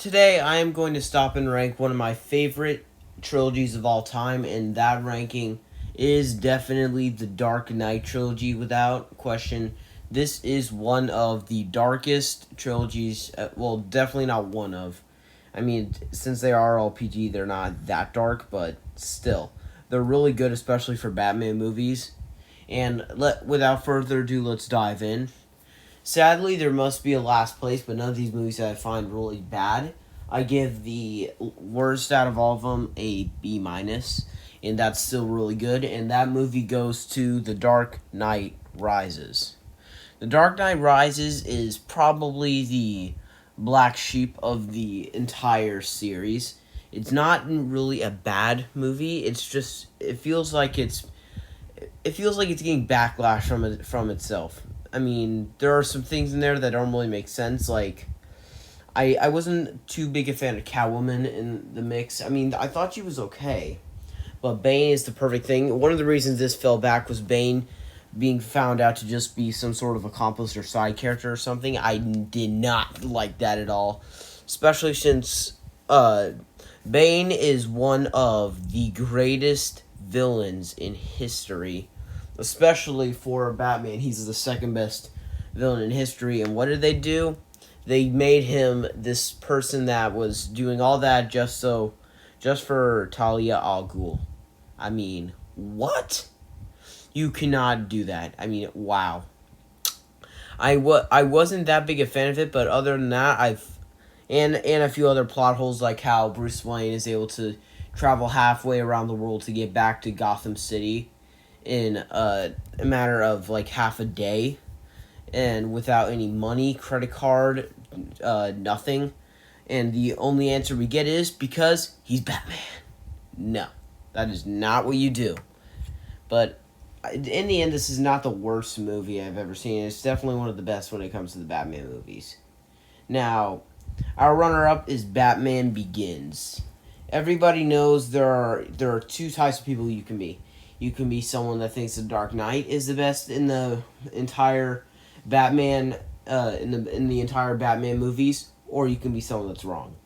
Today I am going to stop and rank one of my favorite trilogies of all time, and that ranking is definitely the Dark Knight trilogy without question. This is one of the darkest trilogies, well, definitely not one of. I mean, since they are all PG, they're not that dark, but still. They're really good, especially for Batman movies. And without further ado, let's dive in. Sadly, there must be a last place, but none of these movies that I find really bad. I give the worst out of all of them a B minus, and that's still really good. And that movie goes to The Dark Knight Rises. The Dark Knight Rises is probably the black sheep of the entire series. It's not really a bad movie. It's just it feels like it's getting backlash from itself. I mean, there are some things in there that don't really make sense. Like, I wasn't too big a fan of Catwoman in the mix. I mean, I thought she was okay, but Bane is the perfect thing. One of the reasons this fell back was Bane being found out to just be some sort of accomplice or side character or something. I did not like that at all, especially since Bane is one of the greatest villains in history, especially for Batman. He's the second best villain in history. And what did they do? They made him this person that was doing all that just for Talia al Ghul. I mean, what? You cannot do that. I mean, wow. I wasn't that big a fan of it, but other than that, and a few other plot holes, like how Bruce Wayne is able to travel halfway around the world to get back to Gotham City in a matter of like half a day, and without any money, credit card, nothing. And the only answer we get is because he's Batman. No, that is not what you do. But in the end, this is not the worst movie I've ever seen. It's definitely one of the best when it comes to the Batman movies. Now, our runner-up is Batman Begins. Everybody knows there are two types of people you can be. You can be someone that thinks the Dark Knight is the best in the entire Batman in the entire Batman movies, or you can be someone that's wrong.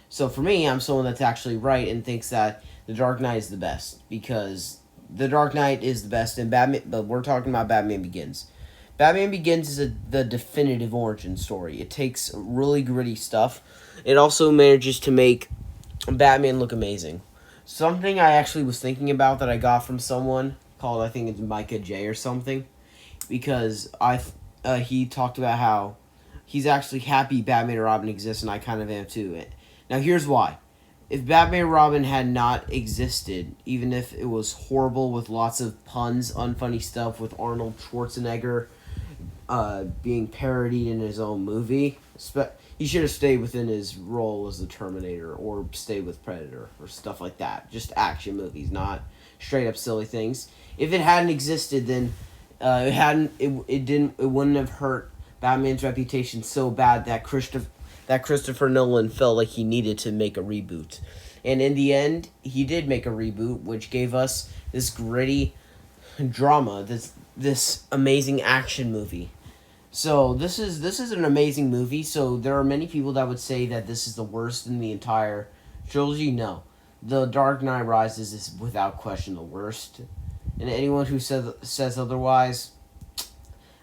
So for me, I'm someone that's actually right and thinks that the Dark Knight is the best, because the Dark Knight is the best in Batman, but we're talking about Batman Begins. Batman Begins is the definitive origin story. It takes really gritty stuff. It also manages to make Batman look amazing. Something I actually was thinking about that I got from someone called, I think it's Micah J or something, because he talked about how he's actually happy Batman and Robin exists, and I kind of am too. Now here's why. If Batman and Robin had not existed, even if it was horrible with lots of puns, unfunny stuff with Arnold Schwarzenegger being parodied in his own movie, he should have stayed within his role as the Terminator or stayed with Predator or stuff like that. Just action movies, not straight up silly things. If it hadn't existed, then it wouldn't have hurt Batman's reputation so bad that Christopher Nolan felt like he needed to make a reboot. And in the end, he did make a reboot, which gave us this gritty drama, this amazing action movie. So this is an amazing movie. So there are many people that would say that this is the worst in the entire trilogy. No, The Dark Knight Rises is without question the worst. And anyone who says otherwise,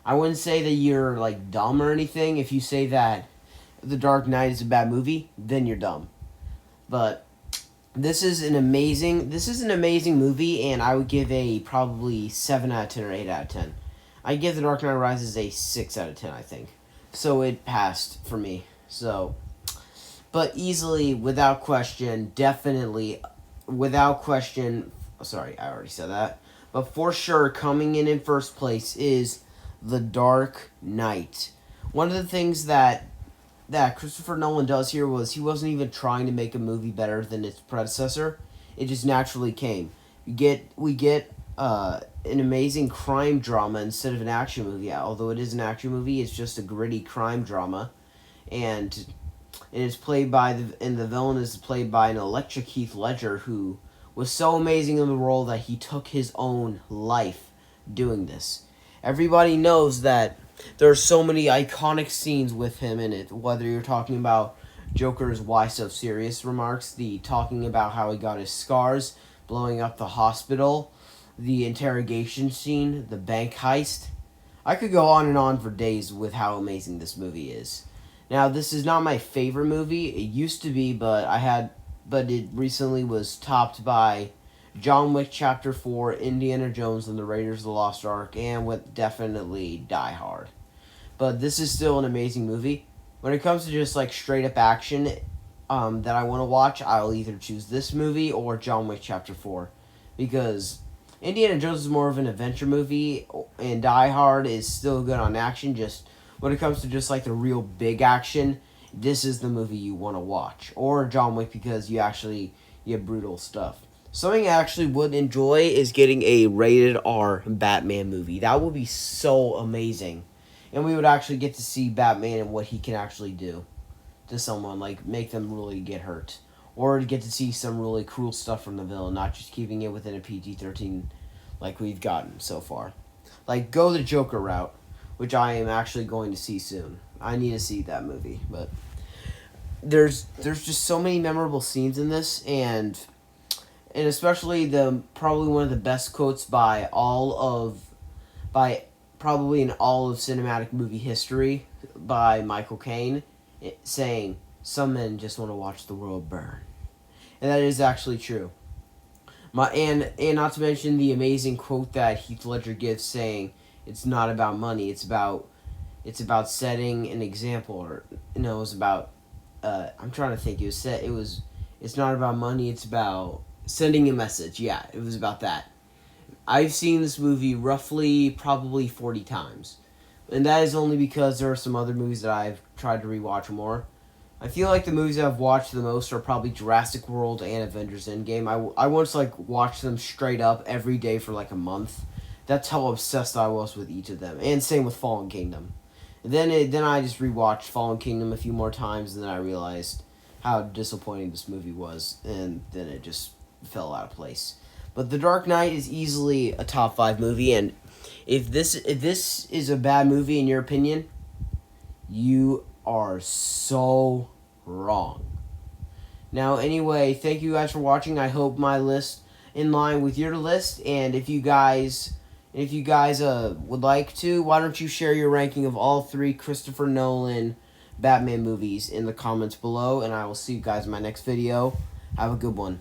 I wouldn't say that you're like dumb or anything. If you say that The Dark Knight is a bad movie, then you're dumb. But this is an amazing movie, and I would give a probably 7 out of 10 or 8 out of 10. I give The Dark Knight Rises a 6 out of 10, I think. So it passed for me. So, but easily, without question, definitely, without question, sorry, I already said that. But for sure, coming in first place is The Dark Knight. One of the things that Christopher Nolan does here was he wasn't even trying to make a movie better than its predecessor. It just naturally came. We get an amazing crime drama instead of an action movie. Although it is an action movie, it's just a gritty crime drama, and it's played by the villain is played by an electric Heath Ledger, who was so amazing in the role that he took his own life doing this. Everybody knows that there are so many iconic scenes with him in it, whether you're talking about Joker's "Why So Serious" remarks, the talking about how he got his scars, blowing up the hospital, the interrogation scene, the bank heist. I could go on and on for days with how amazing this movie is. Now, this is not my favorite movie. It used to be, but it recently was topped by John Wick Chapter 4, Indiana Jones and the Raiders of the Lost Ark, and with definitely Die Hard. But this is still an amazing movie. When it comes to just like straight up action that I want to watch, I'll either choose this movie or John Wick Chapter 4. Because Indiana Jones is more of an adventure movie, and Die Hard is still good on action. Just when it comes to just like the real big action, this is the movie you want to watch. Or John Wick because you get brutal stuff. Something I actually would enjoy is getting a rated R Batman movie. That would be so amazing. And we would actually get to see Batman and what he can actually do to someone, like make them really get hurt. Or to get to see some really cool stuff from the villain, not just keeping it within a PG-13 like we've gotten so far. Like, go the Joker route, which I am actually going to see soon. I need to see that movie, but there's just so many memorable scenes in this, and especially probably one of the best quotes by probably in all of cinematic movie history by Michael Caine, saying, "Some men just want to watch the world burn," and that is actually true. And not to mention the amazing quote that Heath Ledger gives, saying, "It's not about money. It's about setting an example." Or it was about. I'm trying to think. It's not about money. It's about sending a message. Yeah, it was about that. I've seen this movie roughly probably 40 times. And that is only because there are some other movies that I've tried to rewatch more. I feel like the movies I've watched the most are probably Jurassic World and Avengers Endgame. I once watched them straight up every day for like a month. That's how obsessed I was with each of them. And same with Fallen Kingdom. Then I just rewatched Fallen Kingdom a few more times, and then I realized how disappointing this movie was, and then it just fell out of place. But The Dark Knight is easily a top 5 movie, and if this is a bad movie in your opinion, you are so wrong. Now, anyway, thank you guys for watching. I hope my list in line with your list, and if you guys would like to, why don't you share your ranking of all 3 Christopher Nolan Batman movies in the comments below, and I will see you guys in my next video. Have a good one.